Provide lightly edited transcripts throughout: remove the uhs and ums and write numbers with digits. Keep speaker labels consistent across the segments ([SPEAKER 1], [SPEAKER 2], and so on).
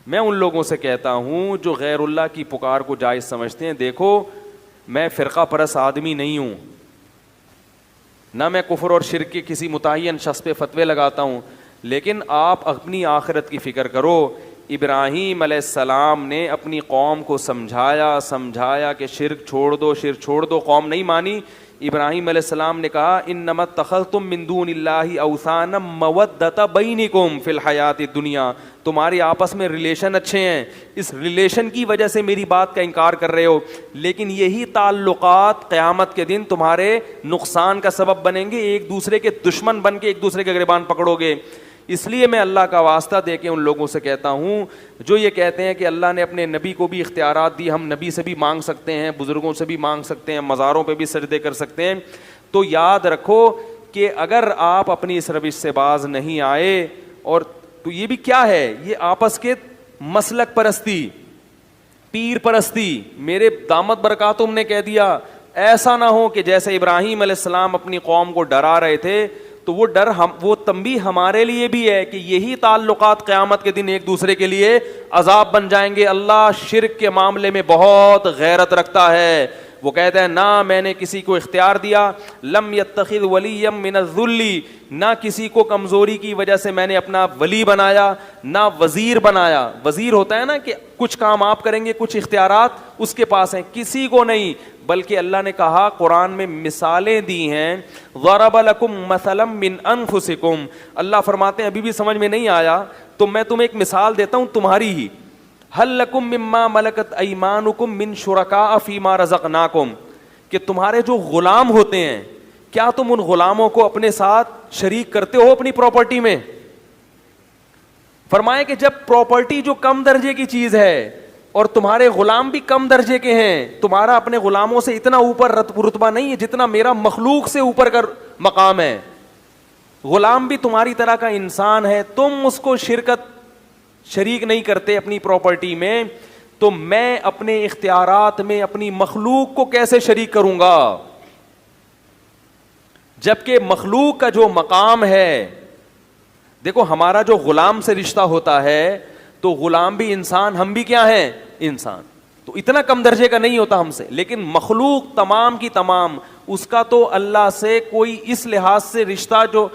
[SPEAKER 1] میں ان لوگوں سے کہتا ہوں جو غیر اللہ کی پکار کو جائز سمجھتے ہیں، دیکھو میں فرقہ پرست آدمی نہیں ہوں، نہ میں کفر اور شرک کے کسی متعین شخص پہ فتوے لگاتا ہوں، لیکن آپ اپنی آخرت کی فکر کرو۔ ابراہیم علیہ السلام نے اپنی قوم کو سمجھایا کہ شرک چھوڑ دو، قوم نہیں مانی۔ ابراہیم علیہ السلام نے کہا انما اتخذتم من دون اللہ اوثانا مودۃ بینکم فی الحیات الدنیا، تمہارے آپس میں ریلیشن اچھے ہیں، اس ریلیشن کی وجہ سے میری بات کا انکار کر رہے ہو، لیکن یہی تعلقات قیامت کے دن تمہارے نقصان کا سبب بنیں گے، ایک دوسرے کے دشمن بن کے ایک دوسرے کے گریبان پکڑو گے۔ اس لیے میں اللہ کا واسطہ دے کے ان لوگوں سے کہتا ہوں جو یہ کہتے ہیں کہ اللہ نے اپنے نبی کو بھی اختیارات دی، ہم نبی سے بھی مانگ سکتے ہیں، بزرگوں سے بھی مانگ سکتے ہیں، مزاروں پہ بھی سجدے کر سکتے ہیں، تو یاد رکھو کہ اگر آپ اپنی اس روش سے باز نہیں آئے، اور تو یہ بھی کیا ہے، یہ آپس کے مسلک پرستی، پیر پرستی۔ میرے دامت برکاتہم نے کہہ دیا ایسا نہ ہو کہ جیسے ابراہیم علیہ السلام اپنی قوم کو ڈرا رہے تھے، تو وہ ڈر وہ تنبیہ ہمارے لیے بھی ہے کہ یہی تعلقات قیامت کے دن ایک دوسرے کے لیے عذاب بن جائیں گے۔ اللہ شرک کے معاملے میں بہت غیرت رکھتا ہے، وہ کہتا ہے نہ میں نے کسی کو اختیار دیا، لم یتخذ ولیا من الذل، نہ کسی کو کمزوری کی وجہ سے میں نے اپنا ولی بنایا، نہ وزیر بنایا۔ وزیر ہوتا ہے نا کہ کچھ کام آپ کریں گے، کچھ اختیارات اس کے پاس ہیں، کسی کو نہیں، بلکہ اللہ نے کہا قرآن میں مثالیں دی ہیں، ضرب لکم مثلا من انفسکم، اللہ فرماتے ہیں ابھی بھی سمجھ میں نہیں آیا تو میں تمہیں ایک مثال دیتا ہوں تمہاری ہی، هل لکم مما ملکت ایمانکم من شرکاء فیما رزقناکم، کہ تمہارے جو غلام ہوتے ہیں کیا تم ان غلاموں کو اپنے ساتھ شریک کرتے ہو اپنی پراپرٹی میں؟ فرمائے کہ جب پراپرٹی جو کم درجے کی چیز ہے اور تمہارے غلام بھی کم درجے کے ہیں، تمہارا اپنے غلاموں سے اتنا اوپر رتبہ نہیں ہے جتنا میرا مخلوق سے اوپر کا مقام ہے، غلام بھی تمہاری طرح کا انسان ہے، تم اس کو شریک نہیں کرتے اپنی پراپرٹی میں، تو میں اپنے اختیارات میں اپنی مخلوق کو کیسے شریک کروں گا؟ جبکہ مخلوق کا جو مقام ہے، دیکھو ہمارا جو غلام سے رشتہ ہوتا ہے تو غلام بھی انسان، ہم بھی کیا ہیں؟ انسان، تو اتنا کم درجے کا نہیں ہوتا ہم سے، لیکن مخلوق تمام کی تمام اس کا تو اللہ سے کوئی اس لحاظ سے رشتہ، جو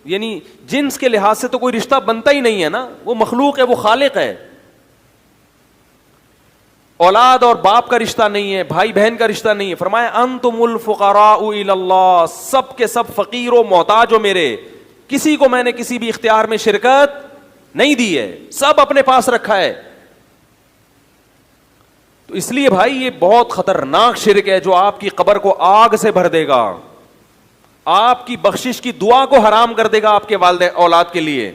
[SPEAKER 1] یعنی جنس کے لحاظ سے تو کوئی رشتہ بنتا ہی نہیں ہے نا، وہ مخلوق ہے، وہ خالق ہے۔ اولاد اور باپ کا رشتہ نہیں ہے، بھائی بہن کا رشتہ نہیں ہے۔ فرمایا انتم الفقراء الی اللہ، سب کے سب فقیر و محتاج ہو میرے، کسی کو میں نے کسی بھی اختیار میں شرکت نہیں دی ہے، سب اپنے پاس رکھا ہے۔ تو اس لیے بھائی یہ بہت خطرناک شرک ہے جو آپ کی قبر کو آگ سے بھر دے گا، آپ کی بخشش کی دعا کو حرام کر دے گا آپ کے والد اولاد کے لیے،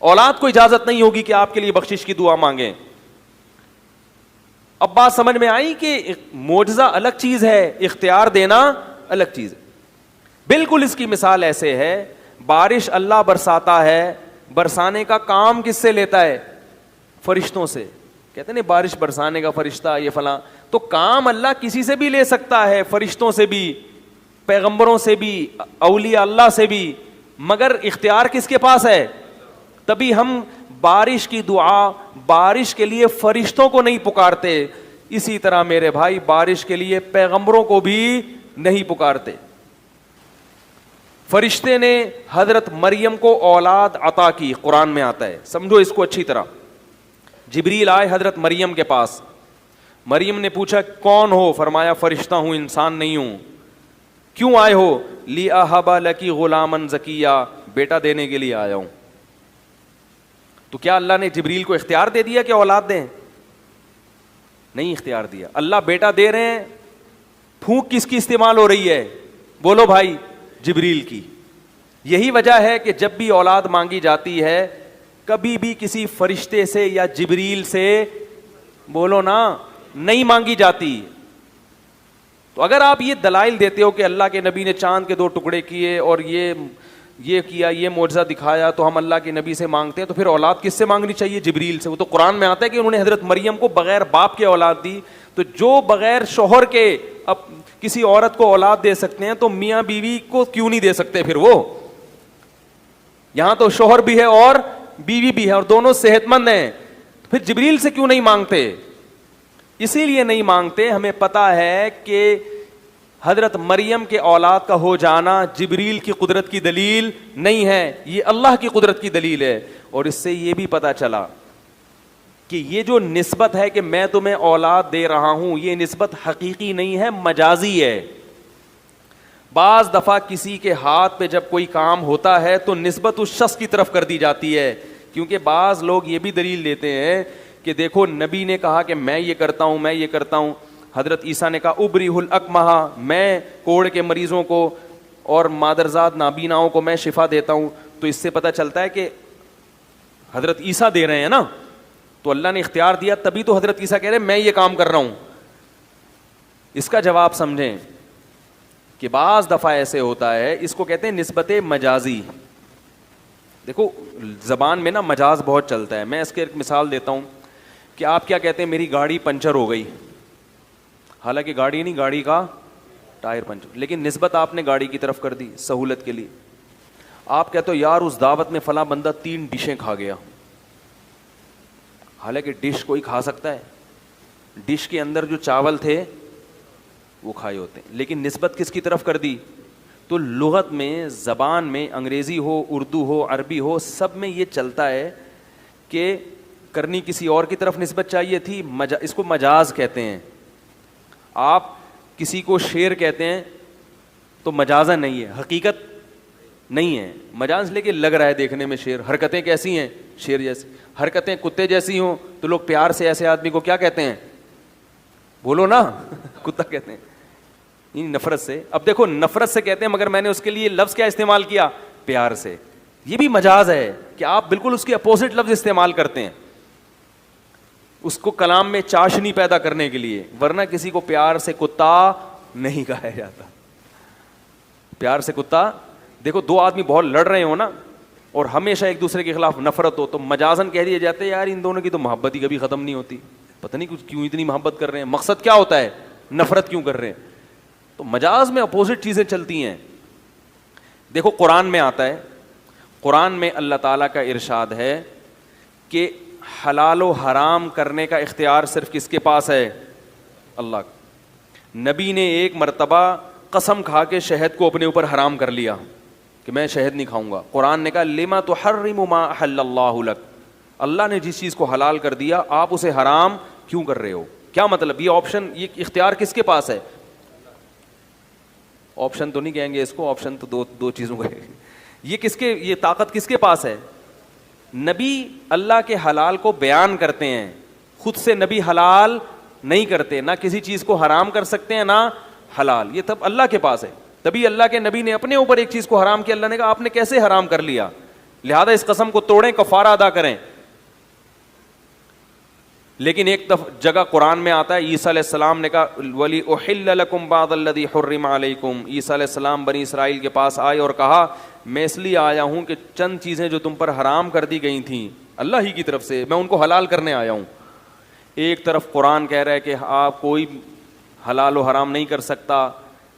[SPEAKER 1] اولاد کو اجازت نہیں ہوگی کہ آپ کے لیے بخشش کی دعا مانگیں۔ اب بات سمجھ میں آئی کہ معجزہ الگ چیز ہے، اختیار دینا الگ چیز ہے۔ بالکل اس کی مثال ایسے ہے، بارش اللہ برساتا ہے، برسانے کا کام کس سے لیتا ہے؟ فرشتوں سے۔ کہتے ہیں بارش برسانے کا فرشتہ یہ فلاں، تو کام اللہ کسی سے بھی لے سکتا ہے، فرشتوں سے بھی، پیغمبروں سے بھی، اولیاء اللہ سے بھی، مگر اختیار کس کے پاس ہے؟ تبھی ہم بارش کی دعا، بارش کے لیے فرشتوں کو نہیں پکارتے، اسی طرح میرے بھائی بارش کے لیے پیغمبروں کو بھی نہیں پکارتے۔ فرشتے نے حضرت مریم کو اولاد عطا کی، قرآن میں آتا ہے، سمجھو اس کو اچھی طرح۔ جبریل آئے حضرت مریم کے پاس، مریم نے پوچھا کون ہو؟ فرمایا فرشتہ ہوں، انسان نہیں ہوں۔ کیوں آئے ہو؟ لِأَهَبَ لَكِ غُلَامًا زَكِيًّا، بیٹا دینے کے لیے آیا ہوں۔ تو کیا اللہ نے جبریل کو اختیار دے دیا کہ اولاد دیں؟ نہیں اختیار دیا۔ اللہ بیٹا دے رہے ہیں، پھونک کس کی استعمال ہو رہی ہے؟ بولو بھائی، جبریل کی۔ یہی وجہ ہے کہ جب بھی اولاد مانگی جاتی ہے کبھی بھی کسی فرشتے سے یا جبریل سے، بولو نا، نہیں مانگی جاتی۔ تو اگر آپ یہ دلائل دیتے ہو کہ اللہ کے نبی نے چاند کے 2 ٹکڑے کیے اور یہ کیا، یہ معجزہ دکھایا تو ہم اللہ کے نبی سے مانگتے ہیں، تو پھر اولاد کس سے مانگنی چاہیے؟ جبریل سے۔ وہ تو قرآن میں آتا ہے کہ انہوں نے حضرت مریم کو بغیر باپ کے اولاد دی، تو جو بغیر شوہر کے اب کسی عورت کو اولاد دے سکتے ہیں تو میاں بیوی کو کیوں نہیں دے سکتے پھر؟ وہ یہاں تو شوہر بھی ہے اور بیوی بھی ہے اور دونوں صحت مند ہیں، پھر جبریل سے کیوں نہیں مانگتے؟ اسی لیے نہیں مانگتے، ہمیں پتا ہے کہ حضرت مریم کے اولاد کا ہو جانا جبریل کی قدرت کی دلیل نہیں ہے، یہ اللہ کی قدرت کی دلیل ہے. اور اس سے یہ بھی پتا چلا کہ یہ جو نسبت ہے کہ میں تمہیں اولاد دے رہا ہوں، یہ نسبت حقیقی نہیں ہے، مجازی ہے. بعض دفعہ کسی کے ہاتھ پہ جب کوئی کام ہوتا ہے تو نسبت اس شخص کی طرف کر دی جاتی ہے، کیونکہ بعض لوگ یہ بھی دلیل دیتے ہیں کہ دیکھو نبی نے کہا کہ میں یہ کرتا ہوں، میں یہ کرتا ہوں. حضرت عیسیٰ نے کہا ابریح الاکمہ، میں کوڑ کے مریضوں کو اور مادرزاد نابیناؤں کو میں شفا دیتا ہوں. تو اس سے پتہ چلتا ہے کہ حضرت عیسیٰ دے رہے ہیں نا، تو اللہ نے اختیار دیا، تبھی تو حضرت عیسیٰ کہہ رہے ہیں میں یہ کام کر رہا ہوں. اس کا جواب سمجھیں کہ بعض دفعہ ایسے ہوتا ہے، اس کو کہتے ہیں نسبت مجازی. دیکھو زبان میں نا مجاز بہت چلتا ہے. میں اس کی ایک مثال دیتا ہوں کہ آپ کیا کہتے ہیں میری گاڑی پنچر ہو گئی، حالانکہ گاڑی نہیں، گاڑی کا ٹائر پنچر، لیکن نسبت آپ نے گاڑی کی طرف کر دی سہولت کے لیے. آپ کہتے ہو یار اس دعوت میں فلاں بندہ 3 ڈشیں کھا گیا، حالانکہ ڈش کوئی کھا سکتا ہے، ڈش کے اندر جو چاول تھے وہ کھائے ہوتے ہیں، لیکن نسبت کس کی طرف کر دی؟ تو لغت میں، زبان میں، انگریزی ہو، اردو ہو، عربی ہو، سب میں یہ چلتا ہے کہ کرنی کسی اور کی طرف نسبت چاہیے تھی. اس کو مجاز کہتے ہیں. آپ کسی کو شیر کہتے ہیں تو مجازن نہیں ہے، حقیقت نہیں ہے، مجاز لے کے لگ رہا ہے دیکھنے میں شیر. حرکتیں کیسی ہیں؟ شیر جیسی. حرکتیں کتے جیسی ہوں تو لوگ پیار سے ایسے آدمی کو کیا کہتے ہیں؟ بولو نا کتا کہتے ہیں، نفرت سے. اب دیکھو نفرت سے کہتے ہیں، مگر میں نے اس کے لیے لفظ کیا استعمال کیا؟ پیار سے. یہ بھی مجاز ہے کہ آپ بالکل اس کے اپوزٹ لفظ استعمال کرتے ہیں اس کو کلام میں چاشنی پیدا کرنے کے لیے، ورنہ کسی کو پیار سے کتا نہیں کہا جاتا. پیار سے کتا. دیکھو 2 آدمی بہت لڑ رہے ہو نا اور ہمیشہ ایک دوسرے کے خلاف نفرت ہو تو مجازن کہہ دیے جاتے ہیں یار ان دونوں کی تو محبت ہی کبھی ختم نہیں ہوتی، پتہ نہیں کچھ کیوں اتنی محبت کر رہے ہیں، مقصد کیا ہوتا ہے؟ نفرت کیوں کر رہے ہیں؟ تو مجاز میں اپوزٹ چیزیں چلتی ہیں. دیکھو قرآن میں آتا ہے، قرآن میں اللہ تعالیٰ کا ارشاد ہے کہ حلال و حرام کرنے کا اختیار صرف کس کے پاس ہے؟ اللہ کا. نبی نے ایک مرتبہ قسم کھا کے شہد کو اپنے اوپر حرام کر لیا کہ میں شہد نہیں کھاؤں گا. قرآن نے کہا لما تحرم ما احل اللہ لک، اللہ نے جس چیز کو حلال کر دیا آپ اسے حرام کیوں کر رہے ہو؟ کیا مطلب؟ یہ آپشن، یہ اختیار کس کے پاس ہے؟ آپشن تو نہیں کہیں گے اس کو، آپشن تو دو چیزوں کا ہے. یہ کس کے، یہ طاقت کس کے پاس ہے؟ نبی اللہ کے حلال کو بیان کرتے ہیں، خود سے نبی حلال نہیں کرتے، نہ کسی چیز کو حرام کر سکتے ہیں نہ حلال، یہ تب اللہ کے پاس ہے. تبھی اللہ کے نبی نے اپنے اوپر ایک چیز کو حرام کیا، اللہ نے کہا آپ نے کیسے حرام کر لیا، لہذا اس قسم کو توڑیں، کفارہ ادا کریں. لیکن ایک جگہ قرآن میں آتا ہے عیسیٰ علیہ السلام نے کہا وَلِأُحِلَّ لَكُمْ بَعْضَ الَّذِي حُرِّمَ عَلَيْكُمْ. عیسیٰ علیہ السلام بنی اسرائیل کے پاس آئے اور کہا میں اس لیے آیا ہوں کہ چند چیزیں جو تم پر حرام کر دی گئی تھیں اللہ ہی کی طرف سے، میں ان کو حلال کرنے آیا ہوں. ایک طرف قرآن کہہ رہا ہے کہ آپ کوئی حلال و حرام نہیں کر سکتا،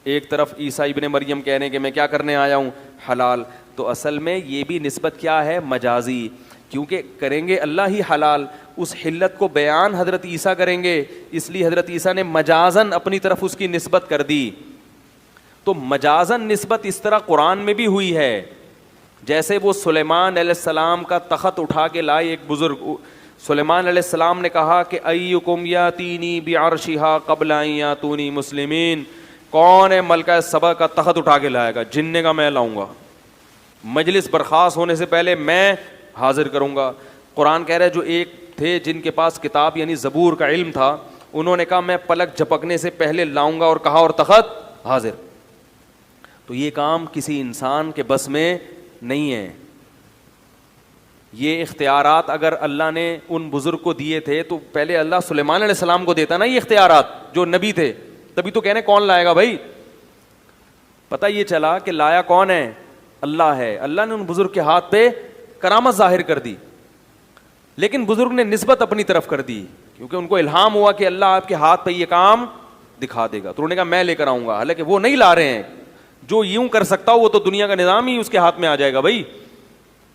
[SPEAKER 1] ایک طرف عیسیٰ ابن مریم کہہ رہے ہیں کہ میں کیا کرنے آیا ہوں؟ حلال. تو اصل میں یہ بھی نسبت کیا ہے؟ مجازی، کیونکہ کریں گے اللہ ہی حلال، اس حلت کو بیان حضرت عیسیٰ کریں گے، اس لیے حضرت عیسیٰ نے مجازن اپنی طرف اس کی نسبت کر دی. تو مجازن نسبت اس طرح قرآن میں بھی ہوئی ہے، جیسے وہ سلیمان علیہ السلام کا تخت اٹھا کے لائے ایک بزرگ. سلیمان علیہ السلام نے کہا کہ ایکم یاتینی بعرشہا قبل ان یاتونی مسلمین، کون ہے ملکہ سبا کا تخت اٹھا کے لائے گا؟ جن نے کہا میں لاؤں گا، مجلس برخاست ہونے سے پہلے میں حاضر کروں گا. قرآن کہہ رہا ہے جو ایک تھے جن کے پاس کتاب یعنی زبور کا علم تھا، انہوں نے کہا میں پلک جھپکنے سے پہلے لاؤں گا، اور کہا اور تخت حاضر. تو یہ کام کسی انسان کے بس میں نہیں ہے. یہ اختیارات اگر اللہ نے ان بزرگ کو دیے تھے تو پہلے اللہ سلیمان علیہ السلام کو دیتا نا یہ اختیارات جو نبی تھے، تبھی تو کہنے کون لائے گا بھائی. پتہ یہ چلا کہ لایا کون ہے؟ اللہ ہے. اللہ نے ان بزرگ کے ہاتھ پہ کرامت ظاہر کر دی، لیکن بزرگ نے نسبت اپنی طرف کر دی کیونکہ ان کو الہام ہوا کہ اللہ آپ کے ہاتھ پہ یہ کام دکھا دے گا. تو انہوں نے کہا میں لے کر آؤں گا، حالانکہ وہ نہیں لا رہے ہیں. جو یوں کر سکتا ہو وہ تو دنیا کا نظام ہی اس کے ہاتھ میں آ جائے گا بھائی.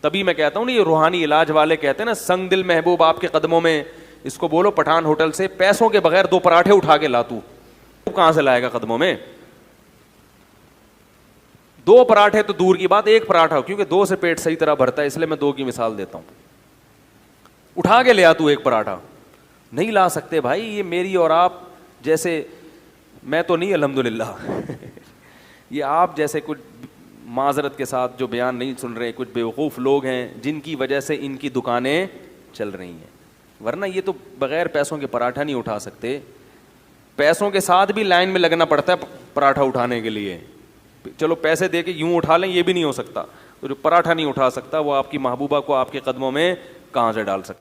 [SPEAKER 1] تبھی میں کہتا ہوں نا یہ روحانی علاج والے کہتے ہیں نا سنگ دل محبوب آپ کے قدموں میں, اس کو بولو پٹھان ہوٹل سے پیسوں کے بغیر 2 پراٹھے اٹھا کے لا, تو کہاں سے لائے گا قدموں میں؟ 2 پراٹھے تو دور کی بات, 1 پراٹھا, کیونکہ 2 سے پیٹ صحیح طرح بھرتا ہے, اس لیے میں 2 کی مثال دیتا ہوں. اٹھا کے لے آ تو 1 پراٹھا, نہیں لا سکتے بھائی. یہ میری اور آپ جیسے, میں تو نہیں الحمدللہ یہ آپ جیسے کچھ معذرت کے ساتھ جو بیان نہیں سن رہے, کچھ بیوقوف لوگ ہیں جن کی وجہ سے ان کی دکانیں چل رہی ہیں, ورنہ یہ تو بغیر پیسوں کے پراٹھا نہیں اٹھا سکتے. پیسوں کے ساتھ بھی لائن میں لگنا پڑتا ہے پراٹھا اٹھانے کے لیے. چلو پیسے دے کے یوں اٹھا لیں یہ بھی نہیں ہو سکتا, تو جو پراٹھا نہیں اٹھا سکتا وہ آپ کی محبوبہ کو آپ کے قدموں میں کہاں سے ڈال سکتا؟